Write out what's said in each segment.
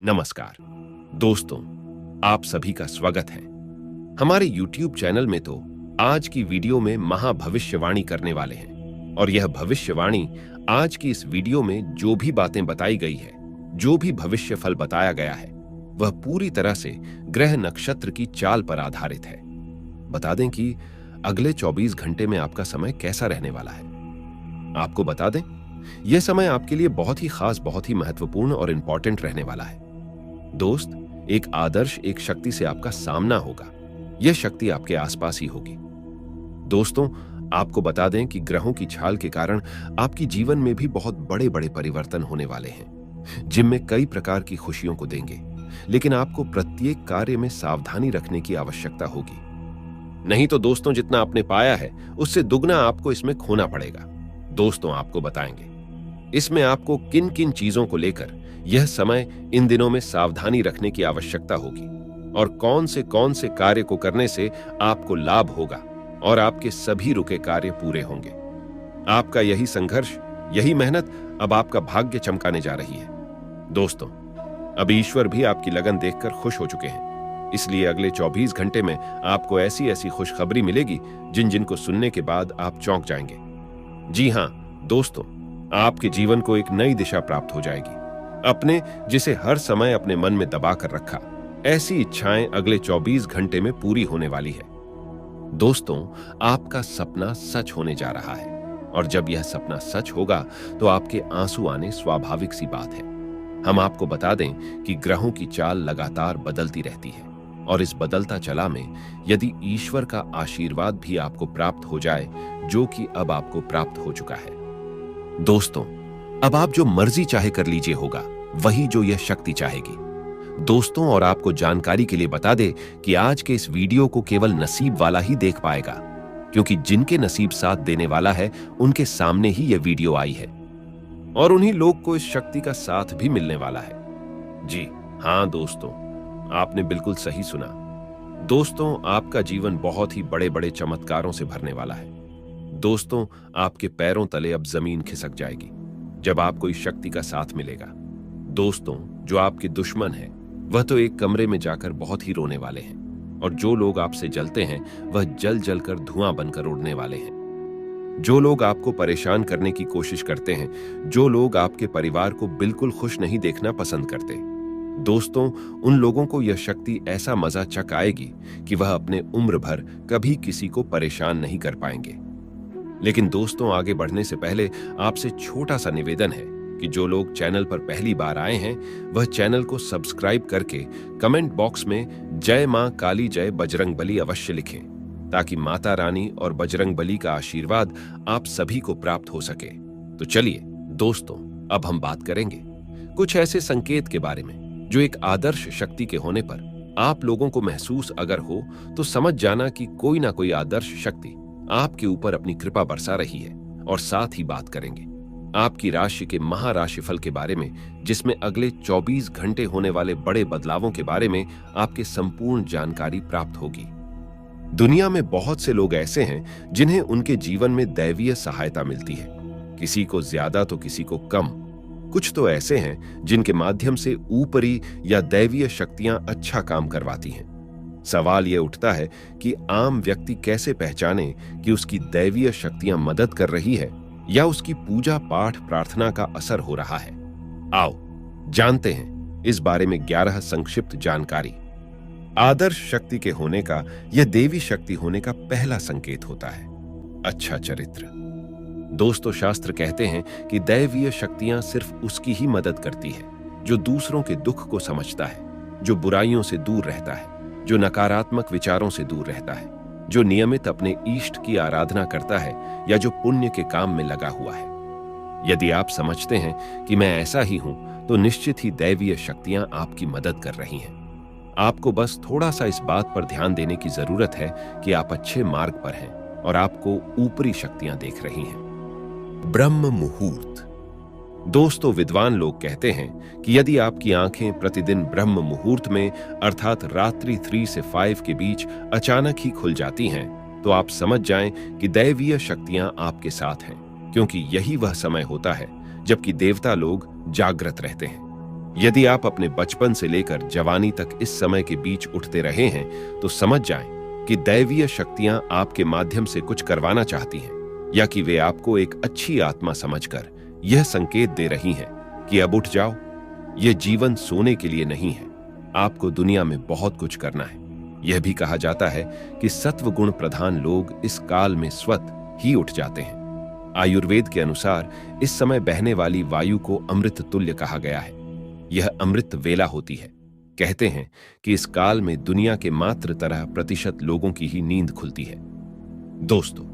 नमस्कार दोस्तों, आप सभी का स्वागत है हमारे YouTube चैनल में। तो आज की वीडियो में महाभविष्यवाणी करने वाले हैं और यह भविष्यवाणी आज की इस वीडियो में जो भी बातें बताई गई है, जो भी भविष्य फल बताया गया है, वह पूरी तरह से ग्रह नक्षत्र की चाल पर आधारित है। बता दें कि अगले 24 घंटे में आपका समय कैसा रहने वाला है। आपको बता दें, यह समय आपके लिए बहुत ही खास, बहुत ही महत्वपूर्ण और इंपॉर्टेंट रहने वाला है। दोस्त, एक आदर्श, एक शक्ति से आपका सामना होगा। यह शक्ति आपके आसपास ही होगी। दोस्तों, आपको बता दें कि ग्रहों की छाल के कारण आपकी जीवन में भी बहुत बड़े बड़े परिवर्तन होने वाले हैं, जिनमें कई प्रकार की खुशियों को देंगे। लेकिन आपको प्रत्येक कार्य में सावधानी रखने की आवश्यकता होगी। नहीं तो दोस्तों, जितना आपने पाया है उससे दुगना आपको इसमें खोना पड़ेगा। दोस्तों, आपको बताएंगे इसमें आपको किन किन चीजों को लेकर यह समय, इन दिनों में सावधानी रखने की आवश्यकता होगी और कौन से कार्य को करने से आपको लाभ होगा और आपके सभी रुके कार्य पूरे होंगे। आपका यही संघर्ष, यही मेहनत अब आपका भाग्य चमकाने जा रही है। दोस्तों, अब ईश्वर भी आपकी लगन देखकर खुश हो चुके हैं। इसलिए अगले 24 घंटे में आपको ऐसी ऐसी खुशखबरी मिलेगी जिन जिनको सुनने के बाद आप चौंक जाएंगे। जी हां दोस्तों, आपके जीवन को एक नई दिशा प्राप्त हो जाएगी। अपने जिसे हर समय अपने मन में दबा कर रखा, ऐसी इच्छाएं अगले 24 घंटे में पूरी होने वाली है। दोस्तों, आपका सपना सच होने जा रहा है और जब यह सपना सच होगा तो आपके आंसू आने स्वाभाविक सी बात है। हम आपको बता दें कि ग्रहों की चाल लगातार बदलती रहती है और इस बदलता चला में यदि ईश्वर का आशीर्वाद भी आपको प्राप्त हो जाए, जो कि अब आपको प्राप्त हो चुका है। दोस्तों, अब आप जो मर्जी चाहे कर लीजिए होगा, वही जो यह शक्ति चाहेगी। दोस्तों, और आपको जानकारी के लिए बता दे कि आज के इस वीडियो को केवल नसीब वाला ही देख पाएगा, क्योंकि जिनके नसीब साथ देने वाला है उनके सामने ही यह वीडियो आई है और उन्हीं लोग को इस शक्ति का साथ भी मिलने वाला है। जी हां दोस्तों, आपने बिल्कुल सही सुना। दोस्तों, आपका जीवन बहुत ही बड़े बड़े चमत्कारों से भरने वाला है। दोस्तों, आपके पैरों तले अब जमीन खिसक जाएगी जब आपको इस शक्ति का साथ मिलेगा। दोस्तों, जो आपके दुश्मन हैं वह तो एक कमरे में जाकर बहुत ही रोने वाले हैं और जो लोग आपसे जलते हैं वह जल जल कर धुआं बनकर उड़ने वाले हैं। जो लोग आपको परेशान करने की कोशिश करते हैं, जो लोग आपके परिवार को बिल्कुल खुश नहीं देखना पसंद करते, दोस्तों, उन लोगों को यह शक्ति ऐसा मजा चकाएगी कि वह अपने उम्र भर कभी किसी को परेशान नहीं कर पाएंगे। लेकिन दोस्तों, आगे बढ़ने से पहले आपसे छोटा सा निवेदन है कि जो लोग चैनल पर पहली बार आए हैं वह चैनल को सब्सक्राइब करके कमेंट बॉक्स में जय मां काली, जय बजरंग बली अवश्य लिखें, ताकि माता रानी और बजरंग बली का आशीर्वाद आप सभी को प्राप्त हो सके। तो चलिए दोस्तों, अब हम बात करेंगे कुछ ऐसे संकेत के बारे में जो एक आदर्श शक्ति के होने पर आप लोगों को महसूस अगर हो तो समझ जाना कि कोई ना कोई आदर्श शक्ति आपके ऊपर अपनी कृपा बरसा रही है। और साथ ही बात करेंगे आपकी राशि के महाराशिफल के बारे में, जिसमें अगले 24 घंटे होने वाले बड़े बदलावों के बारे में आपके संपूर्ण जानकारी प्राप्त होगी। दुनिया में बहुत से लोग ऐसे हैं जिन्हें उनके जीवन में दैवीय सहायता मिलती है, किसी को ज्यादा तो किसी को कम। कुछ तो ऐसे हैं जिनके माध्यम से ऊपरी या दैवीय शक्तियां अच्छा काम करवाती हैं। सवाल यह उठता है कि आम व्यक्ति कैसे पहचाने कि उसकी दैवीय शक्तियां मदद कर रही है या उसकी पूजा पाठ प्रार्थना का असर हो रहा है। आओ जानते हैं इस बारे में 11 संक्षिप्त जानकारी। आदर्श शक्ति के होने का, यह देवी शक्ति होने का पहला संकेत होता है अच्छा चरित्र। दोस्तों, शास्त्र कहते हैं कि दैवीय शक्तियां सिर्फ उसकी ही मदद करती है जो दूसरों के दुख को समझता है, जो बुराइयों से दूर रहता है, जो नकारात्मक विचारों से दूर रहता है, जो नियमित अपने इष्ट की आराधना करता है या जो पुण्य के काम में लगा हुआ है। यदि आप समझते हैं कि मैं ऐसा ही हूं, तो निश्चित ही दैवीय शक्तियां आपकी मदद कर रही हैं। आपको बस थोड़ा सा इस बात पर ध्यान देने की जरूरत है कि आप अच्छे मार्ग पर हैं और आपको ऊपरी शक्तियां देख रही हैं। ब्रह्म मुहूर्त। दोस्तों, विद्वान लोग कहते हैं कि यदि आपकी आंखें प्रतिदिन ब्रह्म मुहूर्त में अर्थात रात्रि 3 से 5 के बीच अचानक ही खुल जाती हैं, तो आप समझ जाएं कि दैवीय शक्तियां आपके साथ हैं, क्योंकि यही वह समय होता है जबकि देवता लोग जागृत रहते हैं। यदि आप अपने बचपन से लेकर जवानी तक इस समय के बीच उठते रहे हैं तो समझ जाएं कि दैवीय शक्तियां आपके माध्यम से कुछ करवाना चाहती हैं, या कि वे आपको एक अच्छी आत्मा समझकर यह संकेत दे रही हैं कि अब उठ जाओ, यह जीवन सोने के लिए नहीं है, आपको दुनिया में बहुत कुछ करना है। यह भी कहा जाता है कि सत्व गुण प्रधान लोग इस काल में स्वतः ही उठ जाते हैं। आयुर्वेद के अनुसार इस समय बहने वाली वायु को अमृत तुल्य कहा गया है। यह अमृत वेला होती है। कहते हैं कि इस काल में दुनिया के मात्र 13% लोगों की ही नींद खुलती है। दोस्तों,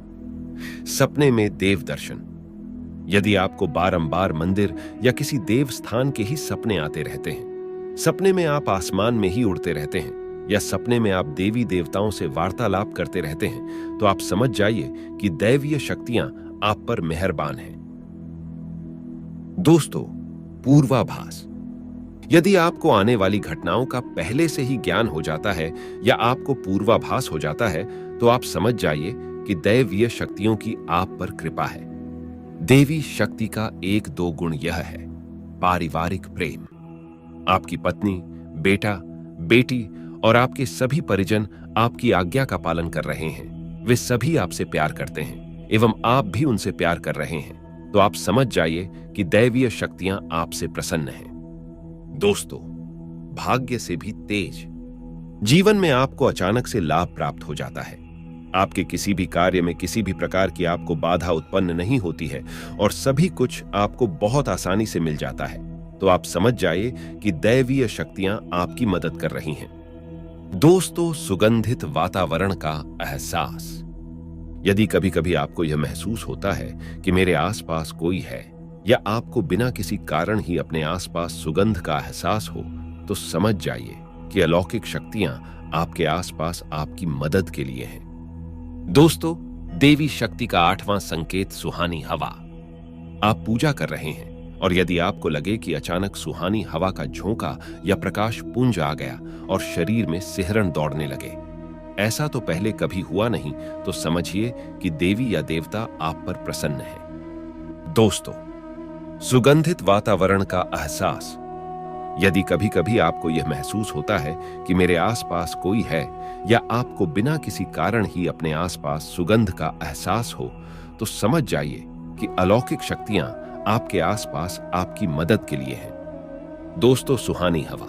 सपने में देव दर्शन। यदि आपको बारंबार मंदिर या किसी देव स्थान के ही सपने आते रहते हैं, सपने में आप आसमान में ही उड़ते रहते हैं, या सपने में आप देवी देवताओं से वार्तालाप करते रहते हैं, तो आप समझ जाइए कि दैवीय शक्तियां आप पर मेहरबान हैं। दोस्तों, पूर्वाभास। यदि आपको आने वाली घटनाओं का पहले से ही ज्ञान हो जाता है या आपको पूर्वाभास हो जाता है, तो आप समझ जाइए कि दैवीय शक्तियों की आप पर कृपा है। देवी शक्ति का एक दो गुण यह है: पारिवारिक प्रेम। आपकी पत्नी, बेटा, बेटी और आपके सभी परिजन आपकी आज्ञा का पालन कर रहे हैं। वे सभी आपसे प्यार करते हैं एवं आप भी उनसे प्यार कर रहे हैं, तो आप समझ जाइए कि दैवीय शक्तियां आपसे प्रसन्न हैं। दोस्तों, भाग्य से भी तेज। जीवन में आपको अचानक से लाभ प्राप्त हो जाता है। आपके किसी भी कार्य में किसी भी प्रकार की आपको बाधा उत्पन्न नहीं होती है और सभी कुछ आपको बहुत आसानी से मिल जाता है, तो आप समझ जाइए कि दैवीय शक्तियां आपकी मदद कर रही हैं। दोस्तों, सुगंधित वातावरण का एहसास। यदि कभी कभी आपको यह महसूस होता है कि मेरे आसपास कोई है, या आपको बिना किसी कारण ही अपने आसपास सुगंध का एहसास हो, तो समझ जाइए कि अलौकिक शक्तियां आपके आसपास आपकी मदद के लिए हैं। दोस्तों, देवी शक्ति का 8वां संकेत सुहानी हवा। आप पूजा कर रहे हैं और यदि आपको लगे कि अचानक सुहानी हवा का झोंका या प्रकाश पुंज आ गया और शरीर में सिहरन दौड़ने लगे, ऐसा तो पहले कभी हुआ नहीं, तो समझिए कि देवी या देवता आप पर प्रसन्न है। दोस्तों, सुगंधित वातावरण का एहसास। यदि कभी कभी आपको यह महसूस होता है कि मेरे आसपास कोई है, या आपको बिना किसी कारण ही अपने आसपास सुगंध का एहसास हो, तो समझ जाइए कि अलौकिक शक्तियां आपके आसपास आपकी मदद के लिए हैं। दोस्तों, सुहानी हवा।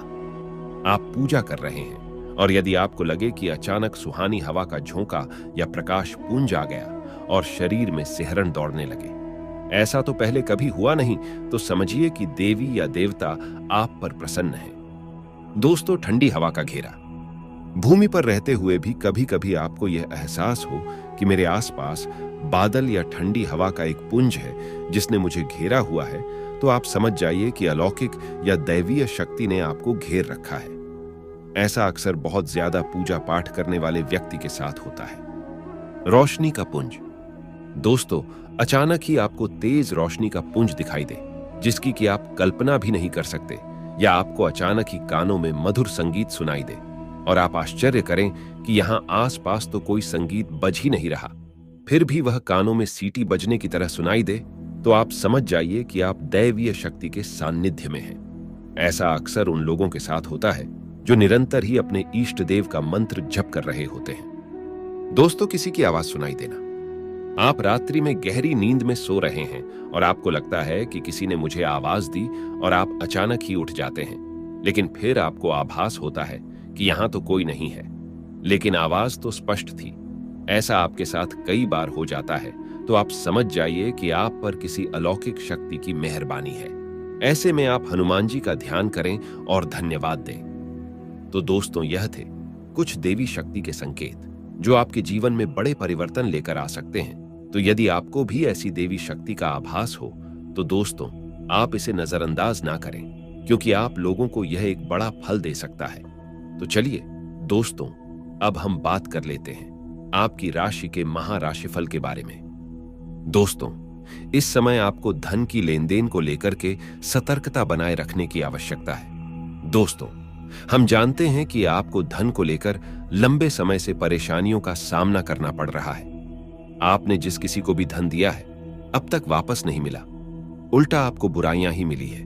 आप पूजा कर रहे हैं और यदि आपको लगे कि अचानक सुहानी हवा का झोंका या प्रकाश पुंज आ गया और शरीर में सिहरन दौड़ने लगे, ऐसा तो पहले कभी हुआ नहीं, तो समझिए कि देवी या देवता आप पर प्रसन्न है। दोस्तों, ठंडी हवा का घेरा। भूमि पर रहते हुए भी कभी कभी आपको यह एहसास हो कि मेरे आसपास बादल या ठंडी हवा का एक पुंज है जिसने मुझे घेरा हुआ है, तो आप समझ जाइए कि अलौकिक या दैवीय शक्ति ने आपको घेर रखा है। ऐसा अक्सर बहुत ज्यादा पूजा पाठ करने वाले व्यक्ति के साथ होता है। रोशनी का पुंज। दोस्तों, अचानक ही आपको तेज रोशनी का पुंज दिखाई दे, जिसकी कि आप कल्पना भी नहीं कर सकते, या आपको अचानक ही कानों में मधुर संगीत सुनाई दे और आप आश्चर्य करें कि यहां आसपास तो कोई संगीत बज ही नहीं रहा, फिर भी वह कानों में सीटी बजने की तरह सुनाई दे, तो आप समझ जाइए कि आप दैवीय शक्ति के सान्निध्य में हैं। ऐसा अक्सर उन लोगों के साथ होता है जो निरंतर ही अपने इष्ट देव का मंत्र जप कर रहे होते हैं। दोस्तों, किसी की आवाज सुनाई देना। आप रात्रि में गहरी नींद में सो रहे हैं और आपको लगता है कि किसी ने मुझे आवाज दी और आप अचानक ही उठ जाते हैं, लेकिन फिर आपको आभास होता है कि यहां तो कोई नहीं है, लेकिन आवाज तो स्पष्ट थी। ऐसा आपके साथ कई बार हो जाता है, तो आप समझ जाइए कि आप पर किसी अलौकिक शक्ति की मेहरबानी है। ऐसे में आप हनुमान जी का ध्यान करें और धन्यवाद दें। तो दोस्तों, यह थे कुछ देवी शक्ति के संकेत जो आपके जीवन में बड़े परिवर्तन लेकर आ सकते हैं। तो यदि आपको भी ऐसी देवी शक्ति का आभास हो, तो दोस्तों, आप इसे नजरअंदाज ना करें, क्योंकि आप लोगों को यह एक बड़ा फल दे सकता है। तो चलिए दोस्तों, अब हम बात कर लेते हैं आपकी राशि के महाराशिफल के बारे में। दोस्तों, इस समय आपको धन की लेनदेन को लेकर के सतर्कता बनाए रखने की आवश्यकता है। दोस्तों, हम जानते हैं कि आपको धन को लेकर लंबे समय से परेशानियों का सामना करना पड़ रहा है। आपने जिस किसी को भी धन दिया है, अब तक वापस नहीं मिला, उल्टा आपको बुराइयां ही मिली है।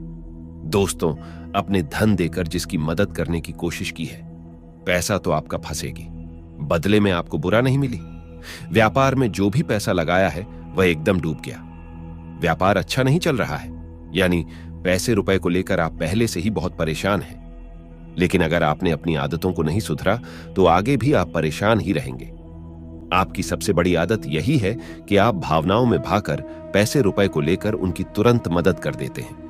दोस्तों, अपने धन देकर जिसकी मदद करने की कोशिश की है, पैसा तो आपका फंसेगी, बदले में आपको बुरा नहीं मिली। व्यापार में जो भी पैसा लगाया है वह एकदम डूब गया। व्यापार अच्छा नहीं चल रहा है, यानी पैसे रुपए को लेकर आप पहले से ही बहुत परेशान हैं। लेकिन अगर आपने अपनी आदतों को नहीं सुधरा तो आगे भी आप परेशान ही रहेंगे। आपकी सबसे बड़ी आदत यही है कि आप भावनाओं में भाकर पैसे रुपए को लेकर उनकी तुरंत मदद कर देते हैं।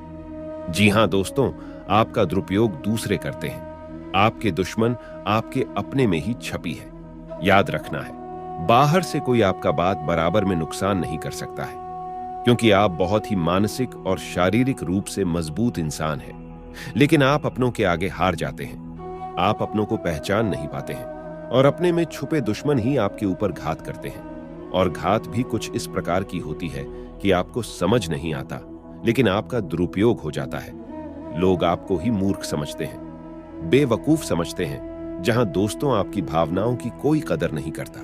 जी हां दोस्तों, आपका दुरुपयोग दूसरे करते हैं। आपके दुश्मन आपके अपने में ही छपी है। याद रखना है, बाहर से कोई आपका बात बराबर में नुकसान नहीं कर सकता है, क्योंकि आप बहुत ही मानसिक और शारीरिक रूप से मजबूत इंसान हैं। लेकिन आप अपनों के आगे हार जाते हैं। आप अपनों को पहचान नहीं पाते हैं और अपने में छुपे दुश्मन ही आपके ऊपर घात करते हैं। और घात भी कुछ इस प्रकार की होती है कि आपको समझ नहीं आता, लेकिन आपका दुरुपयोग हो जाता है। लोग आपको ही मूर्ख समझते हैं, बेवकूफ समझते हैं, जहां दोस्तों आपकी भावनाओं की कोई कदर नहीं करता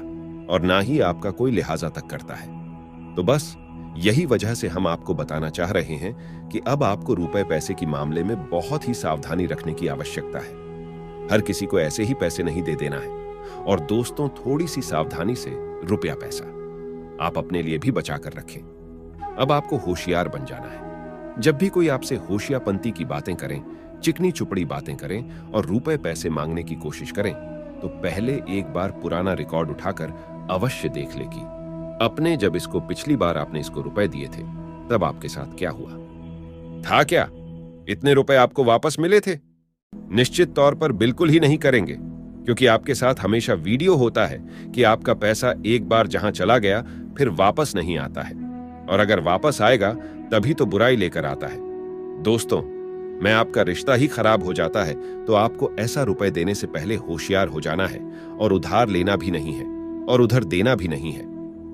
और ना ही आपका कोई लिहाजा तक करता है। तो बस यही वजह से हम आपको बताना चाह रहे हैं कि अब आपको रुपए पैसे के मामले में बहुत ही सावधानी रखने की आवश्यकता है। हर किसी को ऐसे ही पैसे नहीं दे देना है। और दोस्तों, थोड़ी सी सावधानी से रुपया पैसा आप अपने लिए भी बचा कर रखें। अब आपको होशियार बन जाना है। जब भी कोई आपसे होशियापंती की बातें करें, चिकनी चुपड़ी बातें करें और रुपए पैसे मांगने की कोशिश करें, तो पहले एक बार पुराना रिकॉर्ड उठाकर अवश्य देख ले कि अपने जब इसको पिछली बार आपने इसको रुपए दिए थे तब आपके साथ क्या हुआ था। क्या इतने रुपए आपको वापस मिले थे? निश्चित तौर पर बिल्कुल ही नहीं करेंगे, क्योंकि आपके साथ हमेशा वीडियो होता है कि आपका पैसा एक बार जहां चला गया फिर वापस नहीं आता है, और अगर वापस आएगा तभी तो बुराई लेकर आता है। दोस्तों, मैं आपका रिश्ता ही खराब हो जाता है तो आपको ऐसा रुपए देने से पहले होशियार हो जाना है, और उधार लेना भी नहीं है और उधर देना भी नहीं है।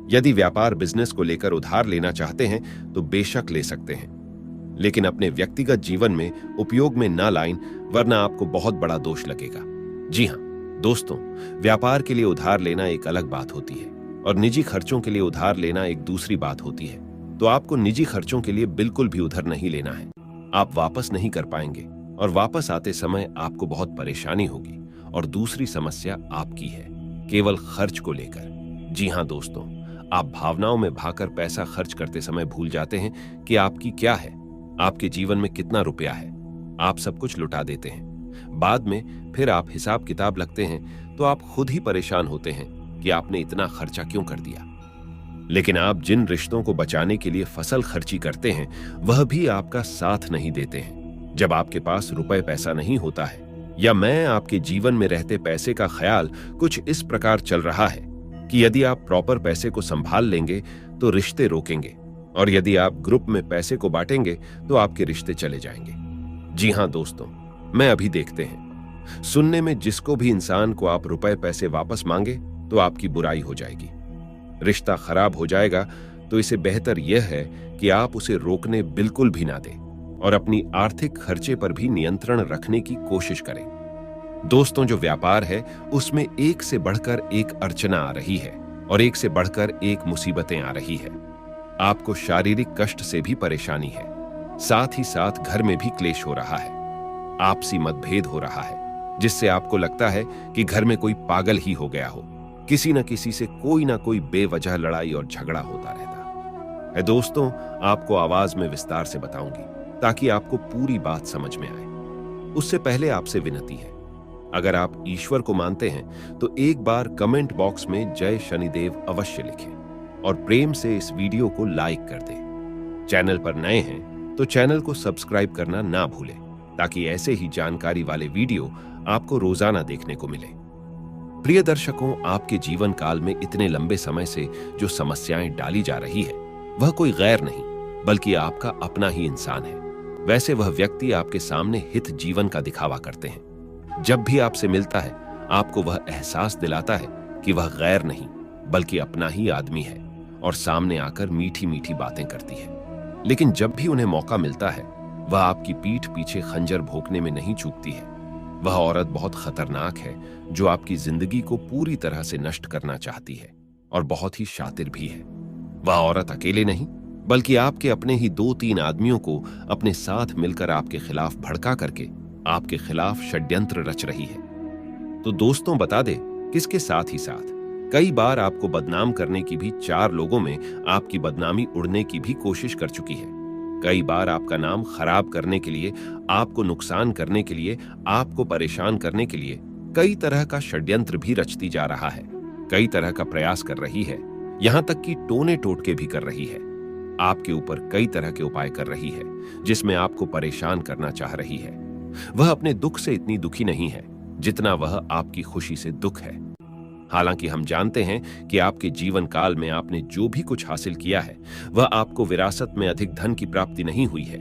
यदि व्यापार बिजनेस को लेकर उधार लेना चाहते हैं तो बेशक ले सकते हैं, लेकिन अपने व्यक्तिगत जीवन में उपयोग में ना लाएं, वरना आपको बहुत बड़ा दोष लगेगा। जी हां दोस्तों, व्यापार के लिए उधार लेना एक अलग बात होती है और निजी खर्चों के लिए उधार लेना एक दूसरी बात होती है। तो आपको निजी खर्चों के लिए बिल्कुल भी उधार नहीं लेना है। आप वापस नहीं कर पाएंगे और वापस आते समय आपको बहुत परेशानी होगी। और दूसरी समस्या आपकी है, केवल खर्च को लेकर। जी हां दोस्तों, आप भावनाओं में भाकर पैसा खर्च करते समय भूल जाते हैं कि आपकी क्या है, आपके जीवन में कितना रुपया है। आप सब कुछ लुटा देते हैं। बाद में फिर आप हिसाब किताब लगते हैं तो आप खुद ही परेशान होते हैं कि आपने इतना खर्चा क्यों कर दिया। लेकिन आप जिन रिश्तों को बचाने के लिए फसल खर्ची करते हैं वह भी आपका साथ नहीं देते हैं। जब आपके पास रुपए पैसा नहीं होता है, या मैं आपके जीवन में रहते पैसे का ख्याल कुछ इस प्रकार चल रहा है कि यदि आप प्रॉपर पैसे को संभाल लेंगे तो रिश्ते रोकेंगे, और यदि आप ग्रुप में पैसे को बांटेंगे तो आपके रिश्ते चले जाएंगे। जी हां दोस्तों, मैं अभी देखते हैं सुनने में जिसको भी इंसान को आप रुपए पैसे वापस मांगे तो आपकी बुराई हो जाएगी, रिश्ता खराब हो जाएगा। तो इसे बेहतर यह है कि आप उसे रोकने बिल्कुल भी ना दें और अपनी आर्थिक खर्चे पर भी नियंत्रण रखने की कोशिश करें। दोस्तों, जो व्यापार है उसमें एक से बढ़कर एक अड़चना आ रही है और एक से बढ़कर एक मुसीबतें आ रही है। आपको शारीरिक कष्ट से भी परेशानी है, साथ ही साथ घर में भी क्लेश हो रहा है, आपसी मतभेद हो रहा है, जिससे आपको लगता है कि घर में कोई पागल ही हो गया हो। किसी न किसी से कोई ना कोई बेवजह लड़ाई और झगड़ा होता रहता है। दोस्तों, आपको आवाज में विस्तार से बताऊंगी ताकि आपको पूरी बात समझ में आए। उससे पहले आपसे विनती है, अगर आप ईश्वर को मानते हैं तो एक बार कमेंट बॉक्स में जय शनिदेव अवश्य लिखें और प्रेम से इस वीडियो को लाइक कर दें। चैनल पर नए हैं तो चैनल को सब्सक्राइब करना ना भूलें, ताकि ऐसे ही जानकारी वाले वीडियो आपको रोजाना देखने को मिले। प्रिय दर्शकों, आपके जीवन काल में इतने लंबे समय से जो समस्याएं डाली जा रही है वह कोई गैर नहीं बल्कि आपका अपना ही इंसान है। वैसे वह व्यक्ति आपके सामने हित जीवन का दिखावा करते हैं। जब भी आपसे मिलता है आपको वह एहसास दिलाता है कि वह गैर नहीं बल्कि अपना ही आदमी है और सामने आकर मीठी मीठी बातें करती है। लेकिन जब भी उन्हें मौका मिलता है वह आपकी पीठ पीछे खंजर भोंकने में नहीं चूकती है। वह औरत बहुत खतरनाक है जो आपकी जिंदगी को पूरी तरह से नष्ट करना चाहती है और बहुत ही शातिर भी है। वह औरत अकेले नहीं बल्कि आपके अपने ही 2-3 आदमियों को अपने साथ मिलकर आपके खिलाफ भड़का करके आपके खिलाफ षड्यंत्र रच रही है। तो दोस्तों बता दे, किसके साथ ही साथ कई बार आपको बदनाम करने की भी 4 लोगों में आपकी बदनामी उड़ने की भी कोशिश कर चुकी है। कई बार आपका नाम खराब करने के लिए, आपको नुकसान करने के लिए, आपको परेशान करने के लिए कई तरह का षड्यंत्र भी रचती जा रहा है, कई तरह का प्रयास कर रही है, यहां तक कि टोने टोटके भी कर रही है। आपके ऊपर कई तरह के उपाय कर रही है, जिसमें आपको परेशान करना चाह रही है। वह अपने दुख से इतनी दुखी नहीं है जितना वह आपकी खुशी से दुख है। हालांकि हम जानते हैं कि आपके जीवन काल में आपने जो भी कुछ हासिल किया है, वह आपको विरासत में अधिक धन की प्राप्ति नहीं हुई है।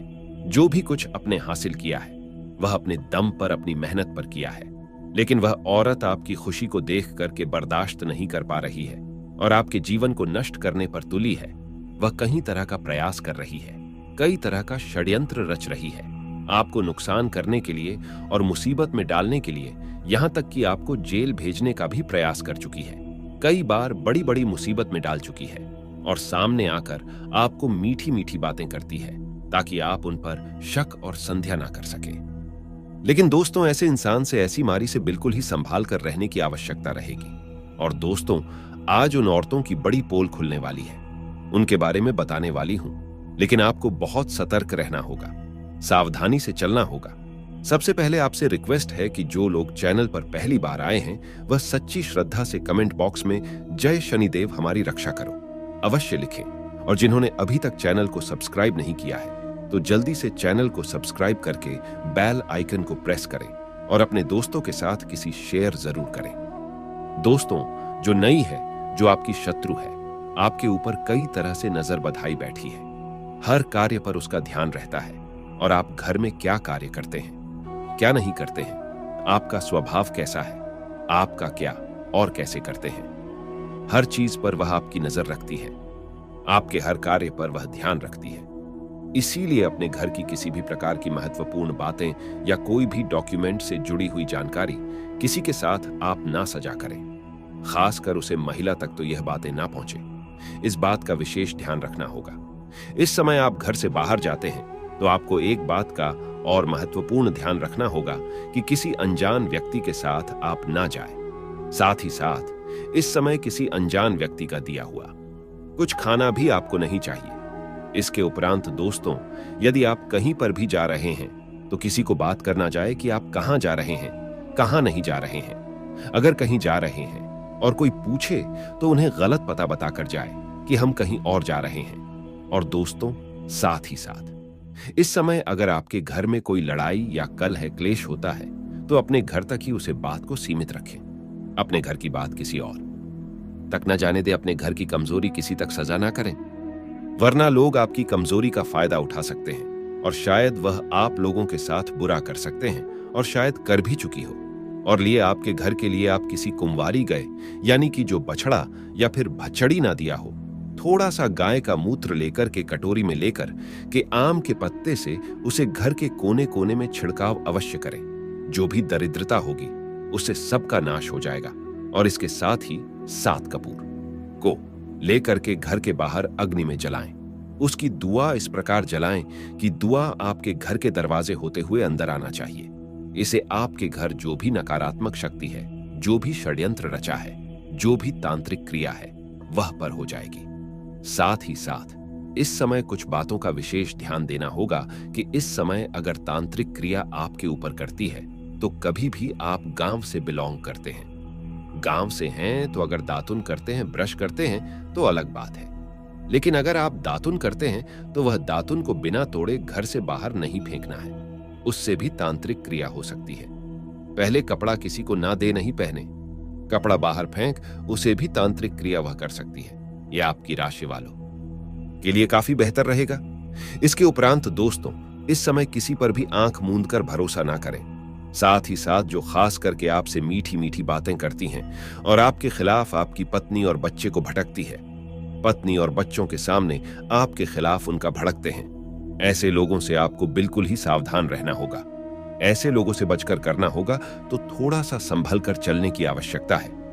जो भी कुछ अपने हासिल किया है, वह अपने दम पर, अपनी मेहनत पर किया है। लेकिन वह औरत आपकी खुशी को देख करके बर्दाश्त नहीं कर पा रही है और आपके जीवन को नष्ट करने पर तुली है। वह कई तरह का प्रयास कर रही है, कई तरह का षड्यंत्र रच रही है, आपको नुकसान करने के लिए और मुसीबत में डालने के लिए, यहां तक कि आपको जेल भेजने का भी प्रयास कर चुकी है। कई बार बड़ी बड़ी मुसीबत में डाल चुकी है और सामने आकर आपको मीठी मीठी बातें करती है ताकि आप उन पर शक और संदेह ना कर सके। लेकिन दोस्तों, ऐसे इंसान से, ऐसी मारी से बिल्कुल ही संभाल कर रहने की आवश्यकता रहेगी। और दोस्तों, आज उन औरतों की बड़ी पोल खुलने वाली है, उनके बारे में बताने वाली हूं। लेकिन आपको बहुत सतर्क रहना होगा, सावधानी से चलना होगा। सबसे पहले आपसे रिक्वेस्ट है कि जो लोग चैनल पर पहली बार आए हैं, वह सच्ची श्रद्धा से कमेंट बॉक्स में जय शनिदेव हमारी रक्षा करो अवश्य लिखें। और जिन्होंने अभी तक चैनल को सब्सक्राइब नहीं किया है, तो जल्दी से चैनल को सब्सक्राइब करके बेल आइकन को प्रेस करें और अपने दोस्तों के साथ किसी शेयर जरूर करें। दोस्तों, जो नई है, जो आपकी शत्रु है, आपके ऊपर कई तरह से नजर बधाई बैठी है। हर कार्य पर उसका ध्यान रहता है। और आप घर में क्या कार्य करते हैं, क्या नहीं करते हैं, आपका स्वभाव कैसा है, आपका क्या और कैसे करते हैं, हर चीज पर वह आपकी नजर रखती है। आपके हर कार्य पर वह ध्यान रखती है। इसीलिए अपने घर की किसी भी प्रकार की महत्वपूर्ण बातें या कोई भी डॉक्यूमेंट से जुड़ी हुई जानकारी किसी के साथ आप ना साझा करें। खासकर उसे महिला तक तो यह बातें ना पहुंचे, इस बात का विशेष ध्यान रखना होगा। इस समय आप घर से बाहर जाते हैं तो आपको एक बात का और महत्वपूर्ण ध्यान रखना होगा कि किसी अनजान व्यक्ति के साथ आप ना जाएं। साथ ही साथ इस समय किसी अनजान व्यक्ति का दिया हुआ कुछ खाना भी आपको नहीं चाहिए। इसके उपरांत दोस्तों, यदि आप कहीं पर भी जा रहे हैं तो किसी को बात करना जाए कि आप कहां जा रहे हैं, कहां नहीं जा रहे हैं। अगर कहीं जा रहे हैं और कोई पूछे तो उन्हें गलत पता बताकर जाए कि हम कहीं और जा रहे हैं। और दोस्तों, साथ ही साथ इस समय अगर आपके घर में कोई लड़ाई या कलह क्लेश होता है तो अपने घर तक ही उसे बात को सीमित रखें। अपने घर की बात किसी और तक न जाने दे। अपने घर की कमजोरी किसी तक सजा ना करें, वरना लोग आपकी कमजोरी का फायदा उठा सकते हैं और शायद वह आप लोगों के साथ बुरा कर सकते हैं और शायद कर भी चुकी हो। और लिए आपके घर के लिए आप किसी कुंवारी गए, यानी कि जो बछड़ा या फिर भचड़ी ना दिया हो, थोड़ा सा गाय का मूत्र लेकर के कटोरी में लेकर के आम के पत्ते से उसे घर के कोने कोने में छिड़काव अवश्य करें। जो भी दरिद्रता होगी उससे सबका नाश हो जाएगा। और इसके साथ ही 7 कपूर को लेकर के घर के बाहर अग्नि में जलाएं। उसकी दुआ इस प्रकार जलाएं कि दुआ आपके घर के दरवाजे होते हुए अंदर आना चाहिए। इसे आपके घर जो भी नकारात्मक शक्ति है, जो भी षड्यंत्र रचा है, जो भी तांत्रिक क्रिया है, वह पर हो जाएगी। साथ ही साथ इस समय कुछ बातों का विशेष ध्यान देना होगा कि इस समय अगर तांत्रिक क्रिया आपके ऊपर करती है तो कभी भी आप गांव से बिलोंग करते हैं। गांव से हैं तो अगर दातुन करते हैं, ब्रश करते हैं तो अलग बात है। लेकिन अगर आप दातुन करते हैं तो वह दातुन को बिना तोड़े घर से बाहर नहीं फेंकना है, उससे भी तांत्रिक क्रिया हो सकती है। पहले कपड़ा किसी को ना दे नहीं पहने, कपड़ा बाहर फेंक, उसे भी तांत्रिक क्रिया वह कर सकती है। यह आपकी राशि वालों के लिए काफी बेहतर रहेगा। इसके उपरांत दोस्तों, इस समय किसी पर भी आंख मूंद कर भरोसा ना करें। साथ ही साथ जो खास करके आपसे मीठी मीठी बातें करती हैं और आपके खिलाफ आपकी पत्नी और बच्चे को भटकती है, पत्नी और बच्चों के सामने आपके खिलाफ उनका भड़कते हैं, ऐसे लोगों से आपको बिल्कुल ही सावधान रहना होगा। ऐसे लोगों से बचकर करना होगा तो थोड़ा सा संभल कर चलने की आवश्यकता है।